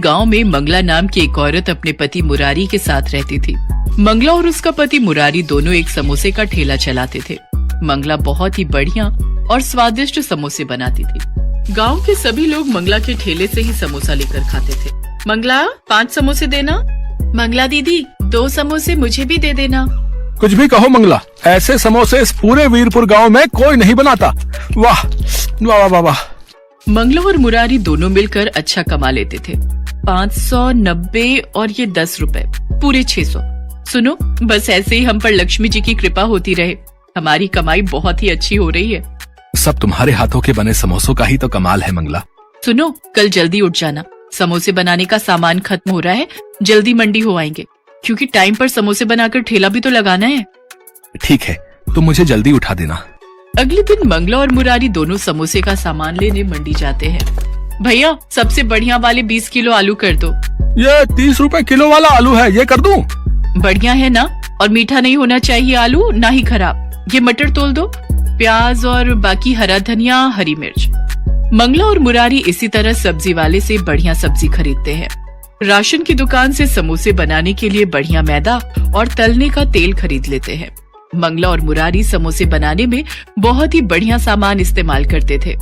गांव में मंगला नाम की एक औरत अपने पति मुरारी के साथ रहती थी। मंगला और उसका पति मुरारी दोनों एक समोसे का ठेला चलाते थे। मंगला बहुत ही बढ़िया और स्वादिष्ट समोसे बनाती थी। गांव के सभी लोग मंगला के ठेले से ही समोसा लेकर खाते थे। मंगला 5 समोसे देना। मंगला दीदी 2 समोसे मुझे भी दे देना। कुछ भी कहो मंगला, ऐसे समोसे इस पूरे वीरपुर गांव में कोई नहीं बनाता। वाह वाह वाह वाह। मंगला और मुरारी दोनों मिलकर अच्छा कमा लेते थे। 590 और ये 10 रुपए, पूरे 600। सुनो, बस ऐसे ही हम पर लक्ष्मी जी की कृपा होती रहे। हमारी कमाई बहुत ही अच्छी हो रही है। सब तुम्हारे हाथों के बने समोसों का ही तो कमाल है मंगला। सुनो, कल जल्दी उठ जाना, समोसे बनाने का सामान खत्म हो रहा है। जल्दी मंडी हो आएंगे, क्योंकि टाइम पर समोसे बनाकर ठेला भी तो लगाना है। ठीक है, तुम मुझे जल्दी उठा देना। अगले दिन मंगला और मुरारी दोनों समोसे का सामान लेने मंडी जाते हैं। भैया, सबसे बढ़िया वाले 20 किलो आलू कर दो। ये 30 रुपए किलो वाला आलू है, ये कर दूं? बढ़िया है ना, और मीठा नहीं होना चाहिए आलू, ना ही खराब। ये मटर तोल दो, प्याज और बाकी हरा धनिया, हरी मिर्च। मंगला और मुरारी इसी तरह सब्जी वाले से बढ़िया सब्जी खरीदते हैं। राशन की दुकान से समोसे बनाने के लिए बढ़िया मैदा और तलने का तेल खरीद लेते हैं। मंगला और मुरारी समोसे बनाने में बहुत ही बढ़िया सामान इस्तेमाल करते थे।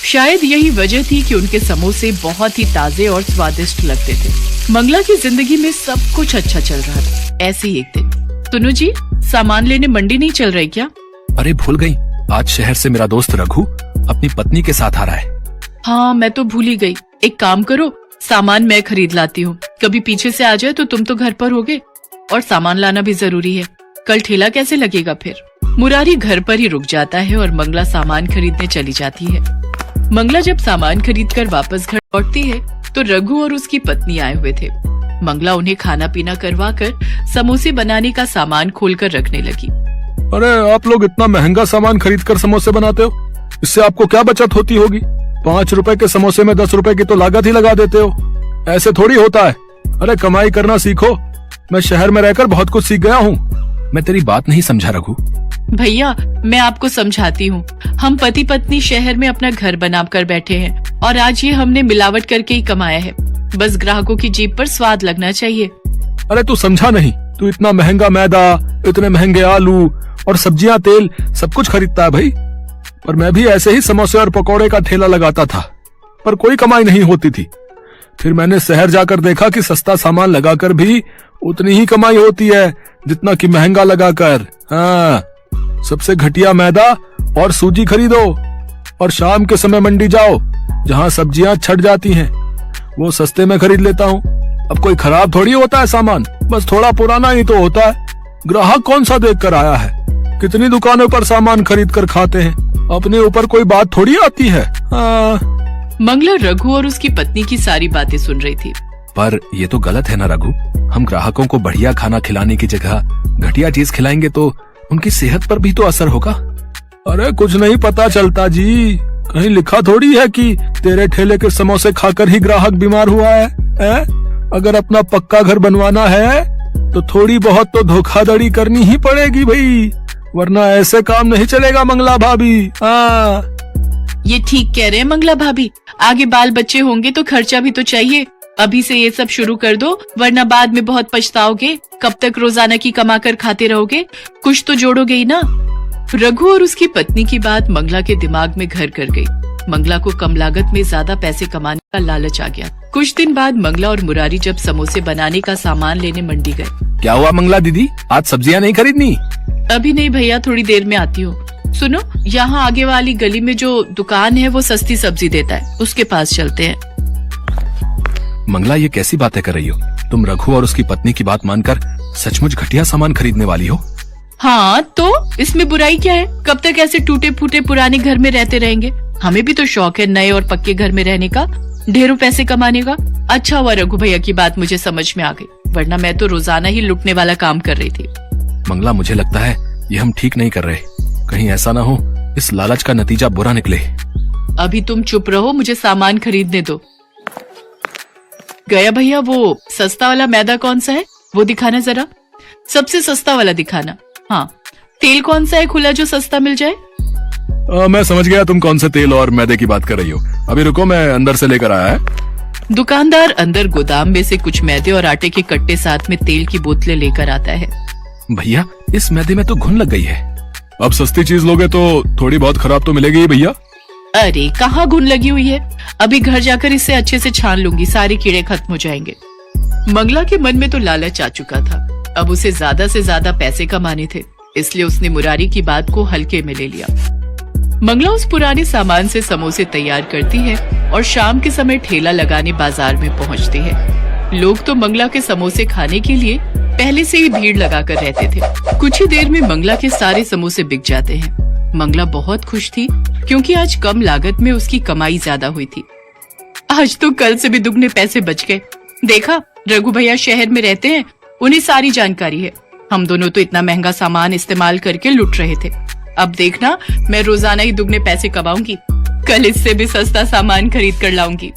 शायद यही वजह थी कि उनके समोसे बहुत ही ताजे और स्वादिष्ट लगते थे। मंगला की जिंदगी में सब कुछ अच्छा चल रहा था। ऐसे ही एक दिन, सुनो जी, सामान लेने मंडी नहीं चल रही क्या? अरे भूल गई, आज शहर से मेरा दोस्त रघु अपनी पत्नी के साथ आ रहा है। हाँ, मैं तो भूल ही गई। एक काम करो, सामान मैं खरीद लाती हूँ। कभी पीछे से आ जाए तो तुम तो घर पर होगे, और सामान लाना भी जरूरी है। कल ठेला कैसे लगेगा फिर? मुरारी घर पर ही रुक जाता है और मंगला सामान खरीदने चली जाती है। मंगला जब सामान खरीद कर वापस घर लौटती है तो रघु और उसकी पत्नी आए हुए थे। मंगला उन्हें खाना पीना करवा कर समोसे बनाने का सामान खोल कर रखने लगी। अरे आप लोग इतना महंगा सामान खरीद कर समोसे बनाते हो, इससे आपको क्या बचत होती होगी? 5 रुपए के समोसे में 10 रुपए की तो लागत ही लगा देते हो। ऐसे थोड़ी होता है। अरे कमाई करना सीखो। मैं शहर में रहकर बहुत कुछ सीख गया हूँ। मैं तेरी बात नहीं समझा रघु। भैया, मैं आपको समझाती हूँ। हम पति पत्नी शहर में अपना घर बना कर बैठे हैं और आज ये हमने मिलावट करके ही कमाया है। बस ग्राहकों की जीभ पर स्वाद लगना चाहिए। अरे तू समझा नहीं, तू इतना महंगा मैदा, इतने महंगे आलू और सब्जियां, तेल सब कुछ खरीदता है भाई। पर मैं भी ऐसे ही समोसे और पकौड़े का ठेला लगाता था, पर कोई कमाई नहीं होती थी। फिर मैंने शहर जाकर देखा कि सस्ता सामान लगाकर भी उतनी ही कमाई होती है जितना कि महंगा लगाकर। हाँ, सबसे घटिया मैदा और सूजी खरीदो और शाम के समय मंडी जाओ जहाँ सब्जियां छट जाती हैं, वो सस्ते में खरीद लेता हूँ। अब कोई खराब थोड़ी होता है सामान, बस थोड़ा पुराना ही तो होता है। ग्राहक कौन सा देख कर आया है? कितनी दुकानों पर सामान खरीद कर खाते हैं, अपने ऊपर कोई बात थोड़ी आती है। मंगला रघु और उसकी पत्नी की सारी बातें सुन रही थी। पर ये तो गलत है ना रघु, हम ग्राहकों को बढ़िया खाना खिलाने की जगह घटिया चीज खिलाएंगे तो उनकी सेहत पर भी तो असर होगा। अरे कुछ नहीं पता चलता जी, कहीं लिखा थोड़ी है कि तेरे ठेले के समोसे खाकर ही ग्राहक बीमार हुआ है? अगर अपना पक्का घर बनवाना है तो थोड़ी बहुत तो धोखाधड़ी करनी ही पड़ेगी भाई, वरना ऐसे काम नहीं चलेगा मंगला भाभी। ये ठीक कह रहे हैं मंगला भाभी, आगे बाल बच्चे होंगे तो खर्चा भी तो चाहिए। अभी से ये सब शुरू कर दो, वरना बाद में बहुत पछताओगे। कब तक रोजाना की कमा कर खाते रहोगे? कुछ तो जोड़ोगे ही ना। रघु और उसकी पत्नी की बात मंगला के दिमाग में घर कर गई। मंगला को कम लागत में ज्यादा पैसे कमाने का लालच आ गया। कुछ दिन बाद मंगला और मुरारी जब समोसे बनाने का सामान लेने मंडी गए। क्या हुआ मंगला दीदी, आज सब्जियां नहीं खरीदनी? अभी नहीं भैया, थोड़ी देर में आती हूँ। सुनो, यहाँ आगे वाली गली में जो दुकान है वो सस्ती सब्जी देता है, उसके पास चलते हैं। मंगला ये कैसी बातें कर रही हो? तुम रघु और उसकी पत्नी की बात मानकर सचमुच घटिया सामान खरीदने वाली हो? हाँ, तो इसमें बुराई क्या है? कब तक ऐसे टूटे फूटे पुराने घर में रहते रहेंगे? हमें भी तो शौक है नए और पक्के घर में रहने का, ढेरों पैसे कमाने का। अच्छा हुआ रघु भैया की बात मुझे समझ में आ गई, वरना मैं तो रोजाना ही लुटने वाला काम कर रही थी। मंगला, मुझे लगता है ये हम ठीक नहीं कर रहे। कहीं ऐसा ना हो इस लालच का नतीजा बुरा निकले। अभी तुम चुप रहो, मुझे सामान खरीदने दो। गया भैया, वो सस्ता वाला मैदा कौन सा है वो दिखाना जरा, सबसे सस्ता वाला दिखाना। हाँ, तेल कौन सा है खुला जो सस्ता मिल जाए? मैं समझ गया तुम कौन से तेल और मैदे की बात कर रही हो। अभी रुको, मैं अंदर से लेकर आया है। दुकानदार अंदर गोदाम में से कुछ मैदे और आटे के कट्टे साथ में तेल की बोतलें लेकर आता है। भैया, इस मैदे में तो घुन लग गई है। अब सस्ती चीज लोगे तो थोड़ी बहुत खराब तो मिलेगी ही भैया। अरे कहाँ घुन लगी हुई है, अभी घर जाकर इसे अच्छे से छान लूंगी, सारे कीड़े खत्म हो जाएंगे। मंगला के मन में तो लालच आ चुका था। अब उसे ज्यादा से ज्यादा पैसे कमाने थे, इसलिए उसने मुरारी की बात को हल्के में ले लिया। मंगला उस पुराने सामान से समोसे तैयार करती है और शाम के समय ठेला लगाने बाजार में पहुंचती है। लोग तो मंगला के समोसे खाने के लिए पहले से ही भीड़ लगाकर रहते थे। कुछ ही देर में मंगला के सारे समोसे बिक जाते हैं। मंगला बहुत खुश थी क्योंकि आज कम लागत में उसकी कमाई ज्यादा हुई थी। आज तो कल से भी दुगने पैसे बच गए। देखा, रघु भैया शहर में रहते हैं, उन्हें सारी जानकारी है। हम दोनों तो इतना महंगा सामान इस्तेमाल करके लुट रहे थे। अब देखना, मैं रोजाना ही दुगने पैसे कमाऊंगी। कल इससे भी सस्ता सामान खरीद कर लाऊंगी।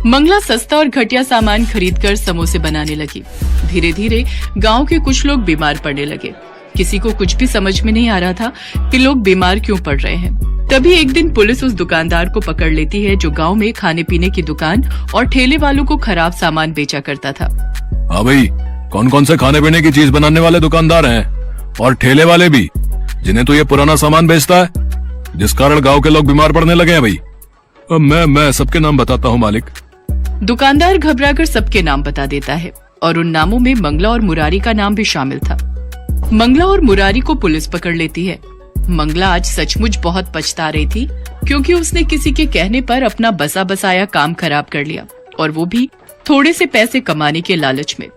मंगला सस्ता और घटिया सामान खरीदकर समोसे बनाने लगी। धीरे धीरे गांव के कुछ लोग बीमार पड़ने लगे। किसी को कुछ भी समझ में नहीं आ रहा था कि लोग बीमार क्यों पड़ रहे हैं। तभी एक दिन पुलिस उस दुकानदार को पकड़ लेती है जो गांव में खाने पीने की दुकान और ठेले वालों को खराब सामान बेचा करता था। हाँ भाई, कौन कौन से खाने पीने की चीज बनाने वाले दुकानदार हैं और ठेले वाले भी, जिन्हें तो ये पुराना सामान बेचता है, जिस कारण गांव के लोग बीमार पड़ने लगे हैं भाई। अब मैं सबके नाम बताता हूँ मालिक। दुकानदार घबराकर सबके नाम बता देता है और उन नामों में मंगला और मुरारी का नाम भी शामिल था। मंगला और मुरारी को पुलिस पकड़ लेती है। मंगला आज सचमुच बहुत पछता रही थी क्योंकि उसने किसी के कहने पर अपना बसा बसाया काम खराब कर लिया, और वो भी थोड़े से पैसे कमाने के लालच में।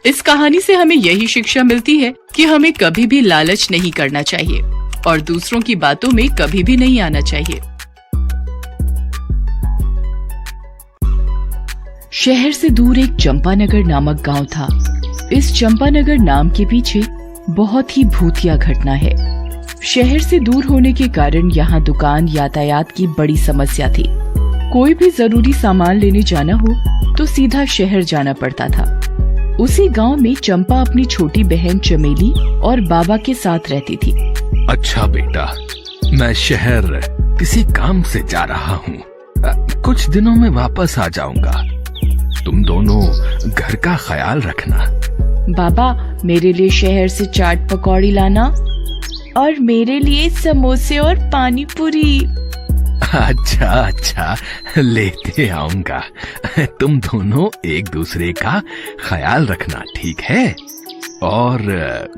इस कहानी से हमें यही शिक्षा मिलती है कि हमें कभी भी लालच नहीं करना चाहिए और दूसरों की बातों में कभी भी नहीं आना चाहिए। शहर से दूर एक चंपानगर नामक गांव था। इस चंपानगर नाम के पीछे बहुत ही भूतिया घटना है। शहर से दूर होने के कारण यहाँ दुकान यातायात की बड़ी समस्या थी। कोई भी जरूरी सामान लेने जाना हो तो सीधा शहर जाना पड़ता था। उसी गांव में चंपा अपनी छोटी बहन चमेली और बाबा के साथ रहती थी। अच्छा बेटा, मैं शहर किसी काम से जा रहा हूँ, कुछ दिनों में वापस आ जाऊंगा। तुम दोनों घर का ख्याल रखना। बाबा, मेरे लिए शहर से चाट पकौड़ी लाना और मेरे लिए समोसे और पानी पूरी। अच्छा अच्छा, लेते आऊंगा। तुम दोनों एक दूसरे का ख्याल रखना, ठीक है? और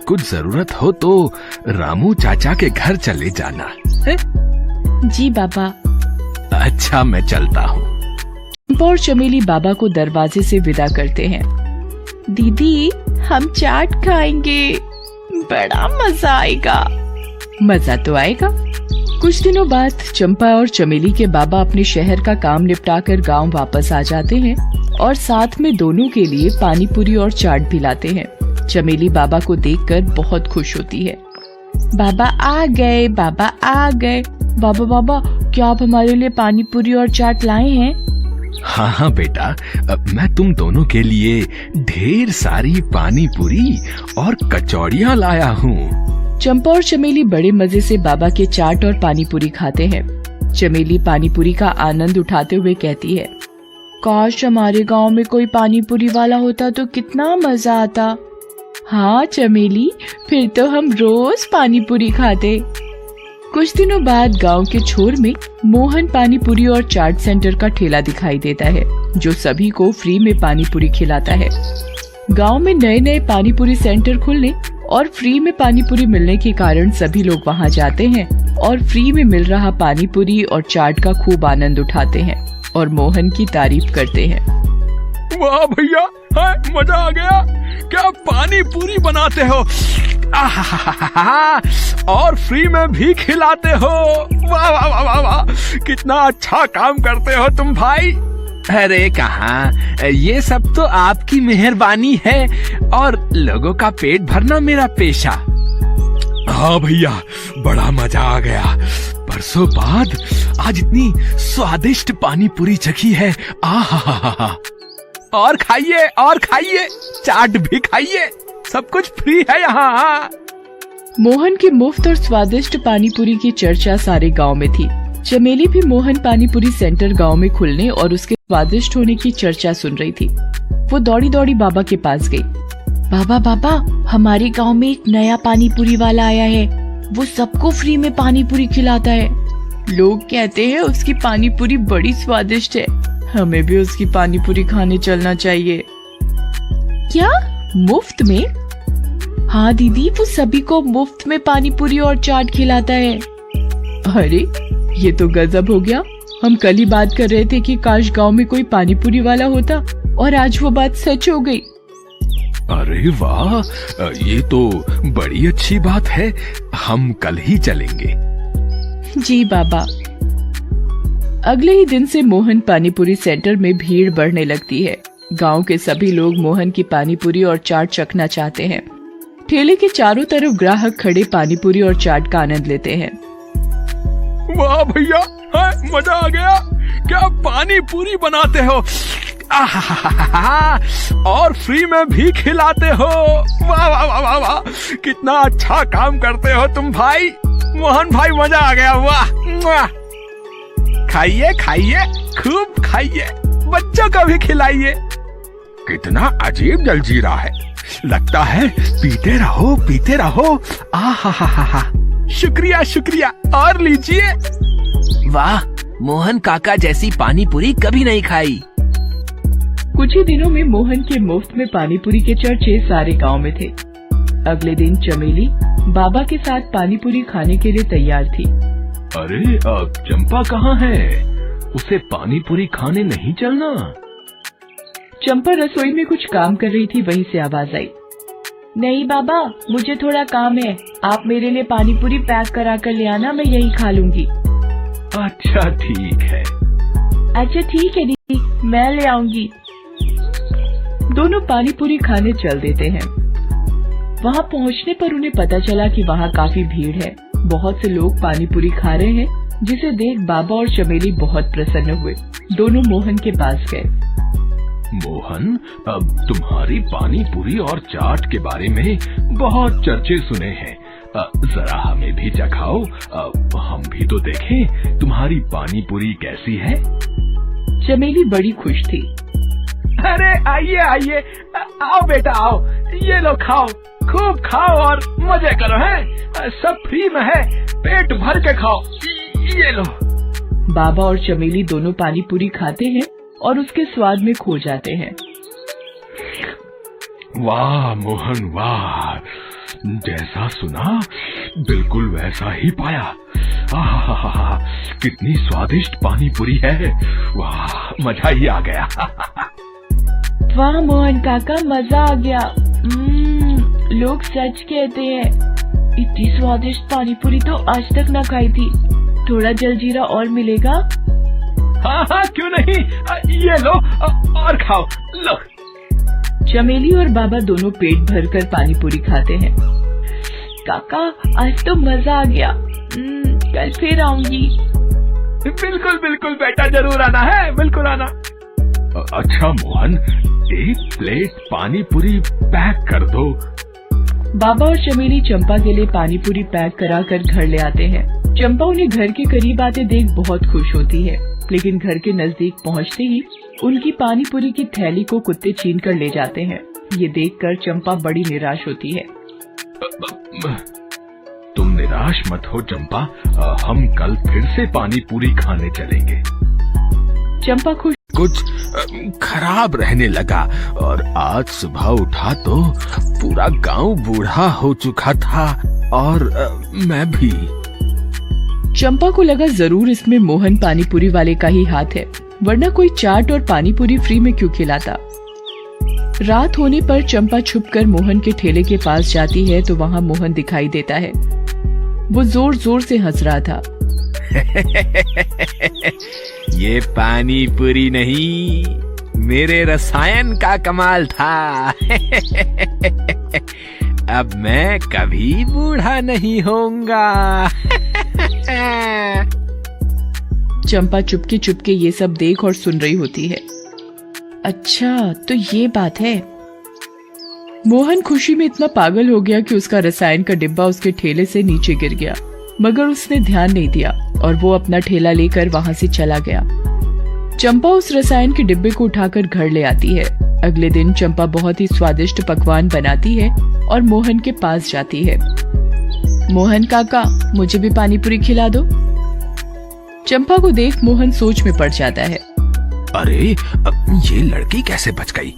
कुछ जरूरत हो तो रामू चाचा के घर चले जाना है? जी बाबा। अच्छा, मैं चलता हूँ। चंपा और चमेली बाबा को दरवाजे से विदा करते हैं। दीदी, हम चाट खाएंगे, बड़ा मजा आएगा। मजा तो आएगा। कुछ दिनों बाद चंपा और चमेली के बाबा अपने शहर का काम निपटाकर गांव वापस आ जाते हैं और साथ में दोनों के लिए पानी पूरी और चाट भी लाते हैं। चमेली बाबा को देखकर बहुत खुश होती है। बाबा आ गए, बाबा आ गए। बाबा बाबा, क्या आप हमारे लिए पानी पूरी और चाट लाए हैं? हाँ हाँ बेटा, मैं तुम दोनों के लिए ढेर सारी पानी पूरी और कचौड़ियाँ लाया हूँ। चंपा और चमेली बड़े मजे से बाबा के चाट और पानी पूरी खाते हैं। चमेली पानी पूरी का आनंद उठाते हुए कहती है, काश हमारे गांव में कोई पानी पूरी वाला होता तो कितना मजा आता। हाँ चमेली, फिर तो हम रोज पानी पूरी खाते। कुछ दिनों बाद गांव के छोर में मोहन पानी पूरी और चाट सेंटर का ठेला दिखाई देता है, जो सभी को फ्री में पानी पूरी खिलाता है। गांव में नए नए पानी पूरी सेंटर खुलने और फ्री में पानी पूरी मिलने के कारण सभी लोग वहां जाते हैं और फ्री में मिल रहा पानी पूरी और चाट का खूब आनंद उठाते हैं और मोहन की तारीफ करते हैं। वाह भैया, मजा आ गया। क्या पानी पूरी बनाते हो, और फ्री में भी खिलाते हो। वाह वाह वाह वाह वाह, कितना अच्छा काम करते हो तुम भाई। अरे कहाँ, ये सब तो आपकी मेहरबानी है और लोगों का पेट भरना मेरा पेशा। हाँ भैया, बड़ा मजा आ गया। बरसों बाद आज इतनी स्वादिष्ट पानी पूरी चखी है। आहा, और खाइए, चाट भी खाइए, सब कुछ फ्री है यहाँ। मोहन की मुफ्त और स्वादिष्ट पानी पूरी की चर्चा सारे गांव में थी। चमेली भी मोहन पानी पूरी सेंटर गांव में खुलने और उसके स्वादिष्ट होने की चर्चा सुन रही थी। वो दौड़ी दौड़ी बाबा के पास गई। बाबा बाबा, हमारे गांव में एक नया पानी पूरी वाला आया है। वो सबको फ्री में पानी पूरी खिलाता है। लोग कहते हैं उसकी पानी पूरी बड़ी स्वादिष्ट है। हमें भी उसकी पानी पूरी खाने चलना चाहिए। क्या, मुफ्त में? हाँ दीदी, वो सभी को मुफ्त में पानी पूरी और चाट खिलाता है। अरे ये तो गजब हो गया। हम कल ही बात कर रहे थे कि काश गांव में कोई पानी पूरी वाला होता, और आज वो बात सच हो गई। अरे वाह, ये तो बड़ी अच्छी बात है। हम कल ही चलेंगे। जी बाबा। अगले ही दिन से मोहन पानीपुरी सेंटर में भीड़ बढ़ने लगती है। गांव के सभी लोग मोहन की पानीपुरी और चाट चखना चाहते हैं। ठेले के चारों तरफ ग्राहक खड़े पानीपुरी और चाट का आनंद लेते हैं। वाह भैया, मजा आ गया। क्या पानी पूरी बनाते हो, और फ्री में भी खिलाते हो। वाह वाह वाह वाह वाह, कितना अच्छा काम करते हो तुम भाई। मोहन भाई, मजा आ गया। वाह, खाइए खाइए, खूब खाइए, बच्चों को भी खिलाइए। कितना अजीब जलजीरा है, लगता है पीते रहो पीते रहो। आहा, शुक्रिया शुक्रिया, और लीजिए। वाह, मोहन काका जैसी पानी पूरी कभी नहीं खाई। कुछ ही दिनों में मोहन के मुफ्त में पानीपुरी के चर्चे सारे गांव में थे। अगले दिन चमेली बाबा के साथ पानीपुरी खाने के लिए तैयार थी। अरे अब चंपा कहाँ है? उसे पानीपुरी खाने नहीं चलना? चंपा रसोई में कुछ काम कर रही थी, वहीं से आवाज आई। नहीं बाबा, मुझे थोड़ा काम है। आप मेरे लिए पानीपुरी पैक करा कर ले आना, मैं यही खा लूंगी। अच्छा ठीक है। अच्छा ठीक है दीदी, मैं ले आऊंगी। दोनों पानीपुरी खाने चल देते हैं। वहाँ पहुँचने पर उन्हें पता चला कि वहाँ काफी भीड़ है। बहुत से लोग पानीपुरी खा रहे हैं, जिसे देख बाबा और चमेली बहुत प्रसन्न हुए। दोनों मोहन के पास गए। मोहन, अब तुम्हारी पानी पूरी और चाट के बारे में बहुत चर्चे सुने हैं। जरा हमें भी चखाओ, हम भी तो देखें तुम्हारी पानी पूरी कैसी है। चमेली बड़ी खुश थी। अरे आइए आइए, आओ बेटा आओ, ये लो खाओ, खूब खाओ और मजे करो। हैं, सब फ्री में है, पेट भर के खाओ। ये लो। बाबा और चमेली दोनों पानी पूरी खाते हैं और उसके स्वाद में खो जाते हैं। वाह मोहन वाह, जैसा सुना बिल्कुल वैसा ही पाया। आहा, कितनी स्वादिष्ट पानी पूरी है। वाह, मजा ही आ गया। वाह मोहन काका, मजा आ गया। लोग सच कहते हैं, इतनी स्वादिष्ट पानी पूरी तो आज तक न खाई थी। थोड़ा जलजीरा और मिलेगा? हाँ, क्यों नहीं, ये लो और खाओ। लो। चमेली और बाबा दोनों पेट भरकर पानी पूरी खाते हैं। काका, आज तो मजा आ गया। कल फिर आऊंगी। बिल्कुल बिल्कुल बेटा, जरूर आना है, बिल्कुल आना। अच्छा मोहन, एक प्लेट पानी पूरी पैक कर दो। बाबा और चमेली चंपा के लिए पानी पूरी पैक कराकर घर ले आते हैं। चंपा उन्हें घर के करीब आते देख बहुत खुश होती है, लेकिन घर के नजदीक पहुंचते ही उनकी पानी पूरी की थैली को कुत्ते छीन कर ले जाते हैं। ये देखकर चंपा बड़ी निराश होती है। तुम निराश मत हो चंपा, हम कल फिर से पानी पूरी खाने चलेंगे। चंपा खुश। कुछ खराब रहने लगा और आज सुबह उठा तो पूरा गांव बूढ़ा हो चुका था, और मैं भी। चंपा को लगा जरूर इसमें मोहन पानीपुरी वाले का ही हाथ है, वरना कोई चाट और पानीपुरी फ्री में क्यों खिलाता। रात होने पर चंपा छुपकर मोहन के ठेले के पास जाती है तो वहाँ मोहन दिखाई देता है। वो जोर जोर से हंस रहा था। ये पानी पूरी नहीं, मेरे रसायन का कमाल था। अब मैं कभी बूढ़ा नहीं होऊंगा। चंपा चुपके चुपके ये सब देख और सुन रही होती है। अच्छा, तो ये बात है। मोहन खुशी में इतना पागल हो गया कि उसका रसायन का डिब्बा उसके ठेले से नीचे गिर गया, मगर उसने ध्यान नहीं दिया और वो अपना ठेला लेकर वहां से चला गया। चंपा उस रसायन के डिब्बे को उठाकर घर ले आती है। अगले दिन चंपा बहुत ही स्वादिष्ट पकवान बनाती है और मोहन के पास जाती है। मोहन काका, मुझे भी पानी पूरी खिला दो। चंपा को देख मोहन सोच में पड़ जाता है। अरे ये लड़की कैसे बच गई?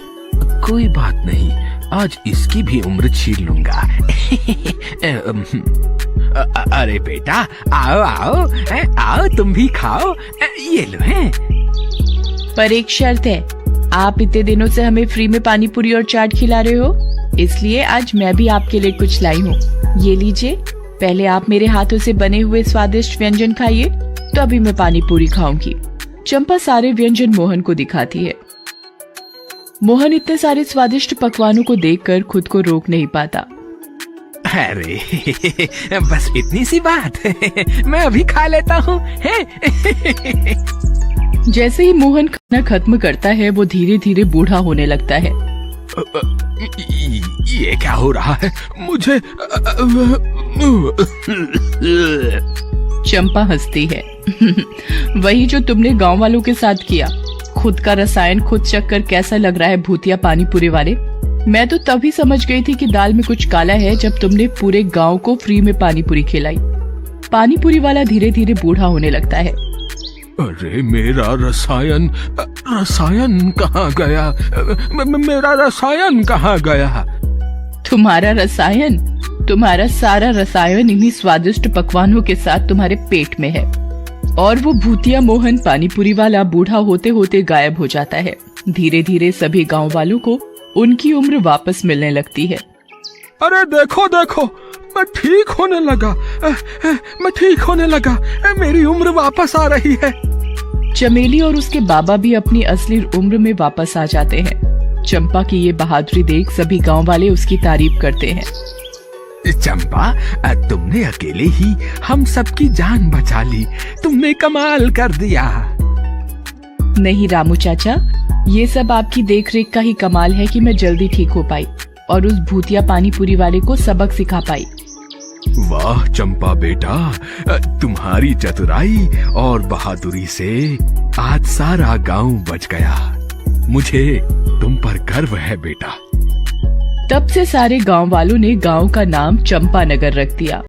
कोई बात नहीं, आज इसकी भी उम्र छीन लूंगा। अरे बेटा, आओ आओ आओ, तुम भी खाओ, ये लो है। पर एक शर्त है, आप इतने दिनों से हमें फ्री में पानी पूरी और चाट खिला रहे हो, इसलिए आज मैं भी आपके लिए कुछ लाई हूँ। ये लीजिए, पहले आप मेरे हाथों से बने हुए स्वादिष्ट व्यंजन खाइए, तो अभी मैं पानी पूरी खाऊंगी। चंपा सारे व्यंजन मोहन को दिखाती है। मोहन इतने सारे स्वादिष्ट पकवानों को देखकर खुद को रोक नहीं पाता। अरे बस इतनी सी बात है, मैं अभी खा लेता हूँ। जैसे ही मोहन खाना खत्म करता है, वो धीरे धीरे बूढ़ा होने लगता है। ये क्या हो रहा है मुझे? चंपा हंसती है। वही जो तुमने गांव वालों के साथ किया। खुद का रसायन खुद चख कर कैसा लग रहा है भूतिया पानी पूरी वाले? मैं तो तभी समझ गई थी कि दाल में कुछ काला है जब तुमने पूरे गांव को फ्री में पानी पूरी खिलाई। पानी पूरी वाला धीरे धीरे बूढ़ा होने लगता है। अरे मेरा रसायन कहाँ गया? मेरा रसायन कहाँ गया? तुम्हारा रसायन? तुम्हारा सारा रसायन इन्हीं स्वादिष्ट पकवानों के साथ तुम्हारे पेट में है। और वो भूतिया मोहन पानी पूरी वाला बूढ़ा होते होते गायब हो जाता है। धीरे धीरे सभी गांव वालों को उनकी उम्र वापस मिलने लगती है। अरे देखो देखो, मैं ठीक होने लगा, मेरी उम्र वापस आ रही है। चमेली और उसके बाबा भी अपनी असली उम्र में वापस आ जाते हैं। चंपा की ये बहादुरी देख सभी गांव वाले उसकी तारीफ करते हैं। चंपा, तुमने अकेले ही हम सबकी जान बचा ली, तुमने कमाल कर दिया। नहीं रामू चाचा, ये सब आपकी देखरेख का ही कमाल है कि मैं जल्दी ठीक हो पाई और उस भूतिया पानी पूरी वाले को सबक सिखा पाई। वाह चंपा बेटा, तुम्हारी चतुराई और बहादुरी से आज सारा गांव बच गया। मुझे तुम पर गर्व है बेटा। तब से सारे गांव वालों ने गांव का नाम चंपानगर रख दिया।